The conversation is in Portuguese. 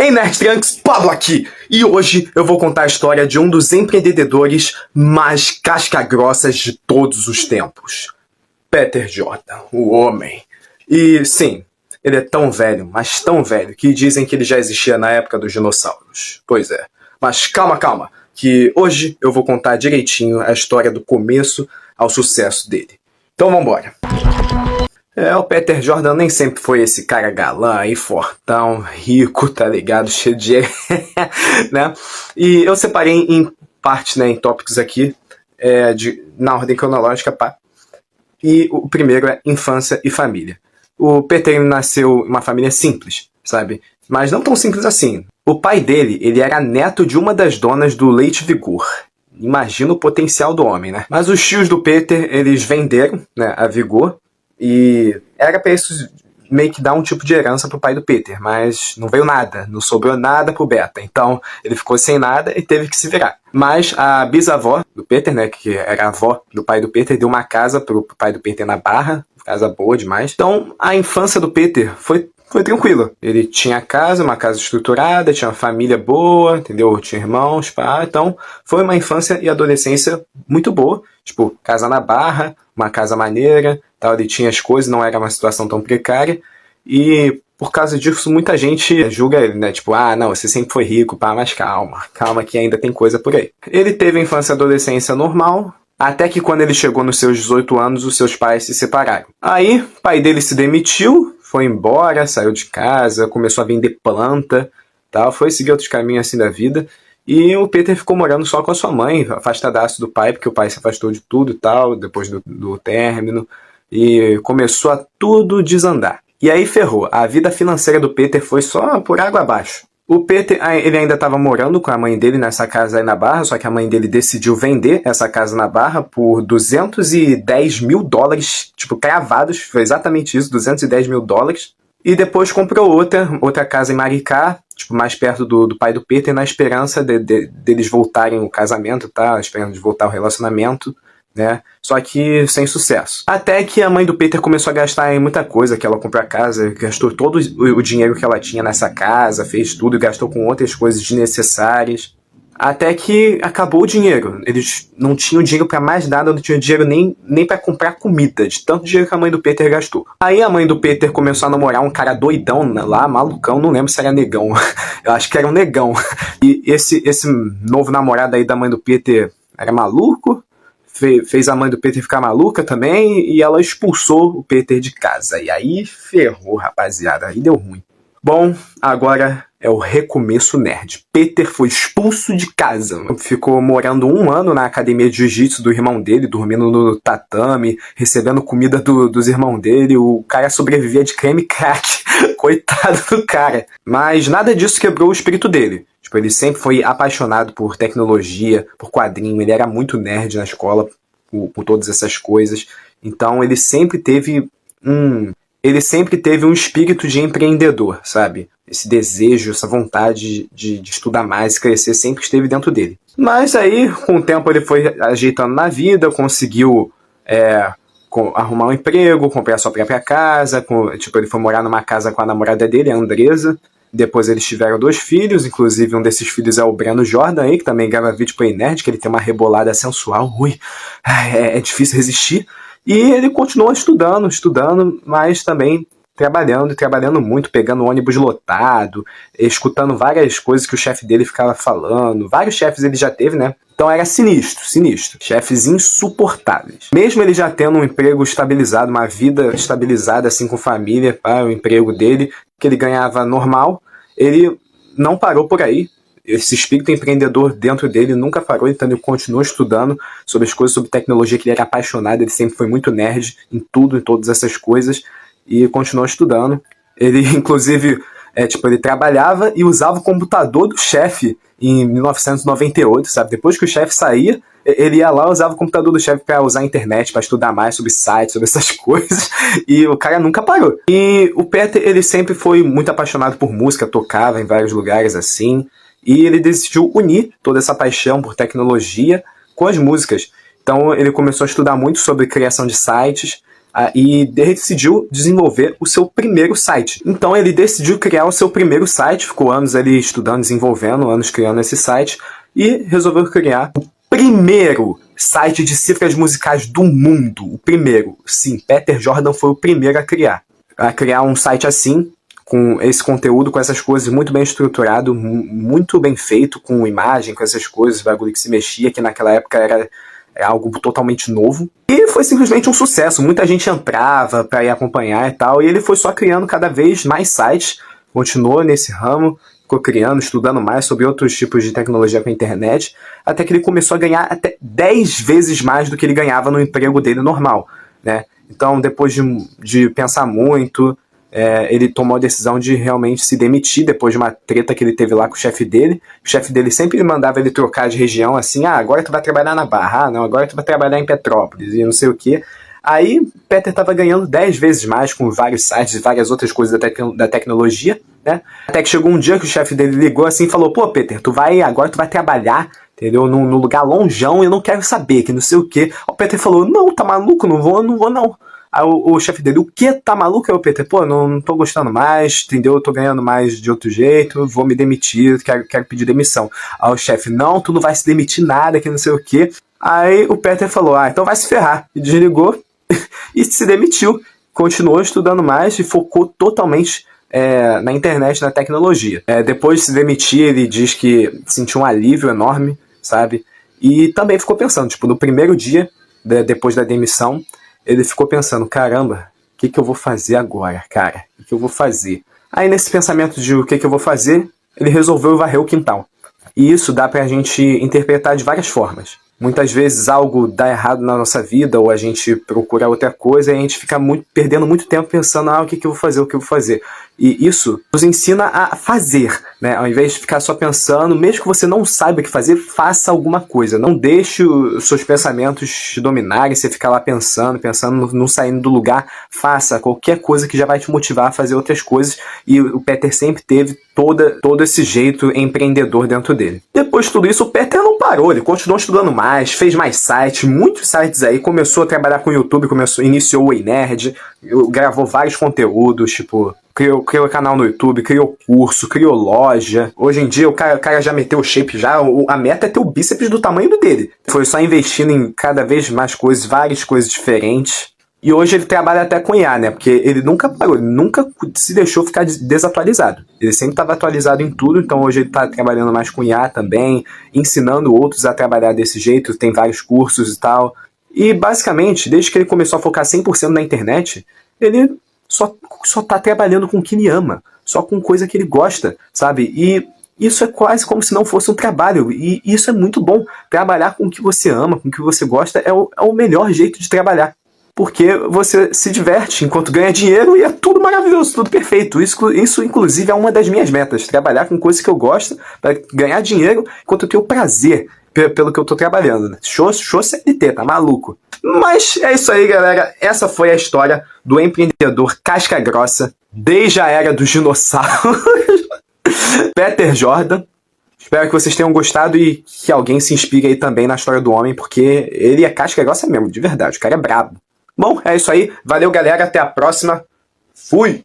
Ei, Nerd Trunks, Pablo aqui! E hoje eu vou contar a história de um dos empreendedores mais casca-grossas de todos os tempos. Peter Jordan, o homem. E sim, ele é tão velho, mas tão velho, que dizem que ele já existia na época dos dinossauros. Pois é. Mas calma, que hoje eu vou contar direitinho a história do começo ao sucesso dele. Então vambora. O Peter Jordan nem sempre foi esse cara galã e fortão, rico, tá ligado? Cheio de dinheiro, né? E eu separei em partes, né, em tópicos aqui, na ordem cronológica, pá. E o primeiro é infância e família. O Peter nasceu em uma família simples, sabe? Mas não tão simples assim. O pai dele, ele era neto de uma das donas do Leite Vigor. Imagina o potencial do homem, né? Mas os tios do Peter, eles venderam, né, a Vigor. E era pra isso meio que dar um tipo de herança pro pai do Peter, mas não veio nada, não sobrou nada pro Beta. Então ele ficou sem nada e teve que se virar. Mas a bisavó do Peter, né, que era a avó do pai do Peter, deu uma casa pro pai do Peter na Barra, casa boa demais. Então a infância do Peter foi tranquila. Ele tinha casa, uma casa estruturada, tinha uma família boa, entendeu? Tinha irmãos, pá. Então foi uma infância e adolescência muito boa. Tipo, casa na Barra, uma casa maneira, tal. Ele tinha as coisas, não era uma situação tão precária. E por causa disso, muita gente julga ele, né? Tipo, não, você sempre foi rico, pá, mas calma que ainda tem coisa por aí. Ele teve a infância e adolescência normal, até que quando ele chegou nos seus 18 anos, os seus pais se separaram. Aí, o pai dele se demitiu, foi embora, saiu de casa, começou a vender planta, tal, foi seguir outros caminhos assim da vida. E o Peter ficou morando só com a sua mãe, afastadaço do pai, porque o pai se afastou de tudo e tal, depois do término, e começou a tudo desandar. E aí ferrou, a vida financeira do Peter foi só por água abaixo. O Peter, ele ainda estava morando com a mãe dele nessa casa aí na Barra, só que a mãe dele decidiu vender essa casa na Barra por $210 mil, tipo, cravados, foi exatamente isso, $210 mil. E depois comprou outra casa em Maricá, tipo, mais perto do pai do Peter, na esperança deles voltarem o casamento, tá? Esperando de voltar o relacionamento, né? Só que sem sucesso. Até que a mãe do Peter começou a gastar em muita coisa, que ela comprou a casa, gastou todo o dinheiro que ela tinha nessa casa, fez tudo e gastou com outras coisas desnecessárias. Até que acabou o dinheiro. Eles não tinham dinheiro pra mais nada, não tinham dinheiro nem pra comprar comida, de tanto dinheiro que a mãe do Peter gastou. Aí a mãe do Peter começou a namorar um cara doidão lá, malucão, não lembro se era negão. Eu acho que era um negão. E esse novo namorado aí da mãe do Peter era maluco, fez a mãe do Peter ficar maluca também, e ela expulsou o Peter de casa. E aí ferrou, rapaziada, aí deu ruim. Bom, agora é o recomeço nerd. Peter foi expulso de casa. Ficou morando 1 ano na academia de jiu-jitsu do irmão dele, dormindo no tatame, recebendo comida dos irmãos dele. O cara sobrevivia de creme crack. Coitado do cara. Mas nada disso quebrou o espírito dele. Tipo, ele sempre foi apaixonado por tecnologia, por quadrinho. Ele era muito nerd na escola, por todas essas coisas. Então ele sempre teve um espírito de empreendedor, sabe? Esse desejo, essa vontade de estudar mais, crescer, sempre esteve dentro dele. Mas aí, com o tempo, ele foi ajeitando na vida, conseguiu arrumar um emprego, comprar sua própria casa, ele foi morar numa casa com a namorada dele, a Andresa. Depois eles tiveram 2 filhos, inclusive um desses filhos é o Breno Jordan, aí, que também grava vídeo pro Nerd, que ele tem uma rebolada sensual, é difícil resistir. E ele continuou estudando, mas também trabalhando muito, pegando ônibus lotado, escutando várias coisas que o chefe dele ficava falando. Vários chefes ele já teve, né? Então era sinistro. Chefes insuportáveis. Mesmo ele já tendo um emprego estabilizado, uma vida estabilizada, assim, com família, o emprego dele, que ele ganhava normal, ele não parou por aí. Esse espírito empreendedor dentro dele nunca parou, então ele continuou estudando sobre as coisas, sobre tecnologia, que ele era apaixonado, ele sempre foi muito nerd em tudo, em todas essas coisas, e continuou estudando. Ele, inclusive, ele trabalhava e usava o computador do chefe em 1998, sabe? Depois que o chefe saía, ele ia lá e usava o computador do chefe para usar a internet, para estudar mais sobre sites, sobre essas coisas, e o cara nunca parou. E o Peter, ele sempre foi muito apaixonado por música, tocava em vários lugares assim, e ele decidiu unir toda essa paixão por tecnologia com as músicas. Então ele começou a estudar muito sobre criação de sites, e decidiu desenvolver o seu primeiro site. Então ele decidiu criar o seu primeiro site, ficou anos ali estudando, desenvolvendo, anos criando esse site, e resolveu criar o primeiro site de cifras musicais do mundo. O primeiro. Sim, Peter Jordan foi o primeiro a criar um site assim, com esse conteúdo, com essas coisas, muito bem estruturado, muito bem feito, com imagem, com essas coisas, bagulho que se mexia, que naquela época era algo totalmente novo. E foi simplesmente um sucesso, muita gente entrava para ir acompanhar e tal, e ele foi só criando cada vez mais sites, continuou nesse ramo, ficou criando, estudando mais sobre outros tipos de tecnologia com a internet, até que ele começou a ganhar até 10 vezes mais do que ele ganhava no emprego dele normal, né? Então, depois de pensar muito, ele tomou a decisão de realmente se demitir depois de uma treta que ele teve lá com o chefe dele. O chefe dele sempre mandava ele trocar de região, assim, agora tu vai trabalhar na Barra, não, agora tu vai trabalhar em Petrópolis, e não sei o que. Aí, Peter estava ganhando 10 vezes mais com vários sites e várias outras coisas da tecnologia, né? Até que chegou um dia que o chefe dele ligou assim e falou, pô, Peter, agora tu vai trabalhar, entendeu? Num lugar longeão, eu não quero saber, que não sei o que. O Peter falou, não, tá maluco, não vou não. Aí o chefe dele, o que? Tá maluco? Aí o Peter, pô, não tô gostando mais, entendeu? Eu tô ganhando mais de outro jeito, vou me demitir, quero pedir demissão. Aí o chefe, não, tu não vai se demitir nada, que não sei o que. Aí o Peter falou, então vai se ferrar. E desligou e se demitiu. Continuou estudando mais e focou totalmente na internet, na tecnologia. Depois de se demitir, ele diz que sentiu um alívio enorme, sabe? E também ficou pensando, tipo, no primeiro dia, depois da demissão, ele ficou pensando, caramba, o que eu vou fazer agora, cara? O que eu vou fazer? Aí nesse pensamento de o que eu vou fazer, ele resolveu varrer o quintal. E isso dá pra gente interpretar de várias formas. Muitas vezes algo dá errado na nossa vida, ou a gente procura outra coisa, e a gente fica perdendo muito tempo pensando, o que eu vou fazer, o que eu vou fazer. E isso nos ensina a fazer, né? Ao invés de ficar só pensando, mesmo que você não saiba o que fazer, faça alguma coisa. Não deixe os seus pensamentos te dominarem, você ficar lá pensando, não saindo do lugar. Faça qualquer coisa que já vai te motivar a fazer outras coisas. E o Peter sempre teve todo esse jeito empreendedor dentro dele. Depois de tudo isso, o Peter não parou, ele continuou estudando mais, fez mais sites, muitos sites aí, começou a trabalhar com o YouTube, iniciou o Ei Nerd, gravou vários conteúdos, tipo, criou canal no YouTube, criou curso, criou loja. Hoje em dia o cara já meteu o shape já, a meta é ter o bíceps do tamanho do dele. Foi só investindo em cada vez mais coisas, várias coisas diferentes. E hoje ele trabalha até com IA, né? Porque ele nunca parou, ele nunca se deixou ficar desatualizado. Ele sempre estava atualizado em tudo, então hoje ele está trabalhando mais com IA também, ensinando outros a trabalhar desse jeito, tem vários cursos e tal. E basicamente, desde que ele começou a focar 100% na internet, ele só tá trabalhando com o que ele ama, só com coisa que ele gosta, sabe? E isso é quase como se não fosse um trabalho, e isso é muito bom. Trabalhar com o que você ama, com o que você gosta, é o melhor jeito de trabalhar. Porque você se diverte enquanto ganha dinheiro e é tudo maravilhoso, tudo perfeito. Isso inclusive, é uma das minhas metas. Trabalhar com coisas que eu gosto, para ganhar dinheiro enquanto eu tenho prazer pelo que eu tô trabalhando. Né? Show CLT, tá maluco? Mas é isso aí, galera. Essa foi a história do empreendedor casca grossa desde a era dos dinossauros, Peter Jordan. Espero que vocês tenham gostado e que alguém se inspire aí também na história do homem, porque ele é casca grossa mesmo, de verdade. O cara é brabo. Bom, é isso aí. Valeu, galera. Até a próxima. Fui!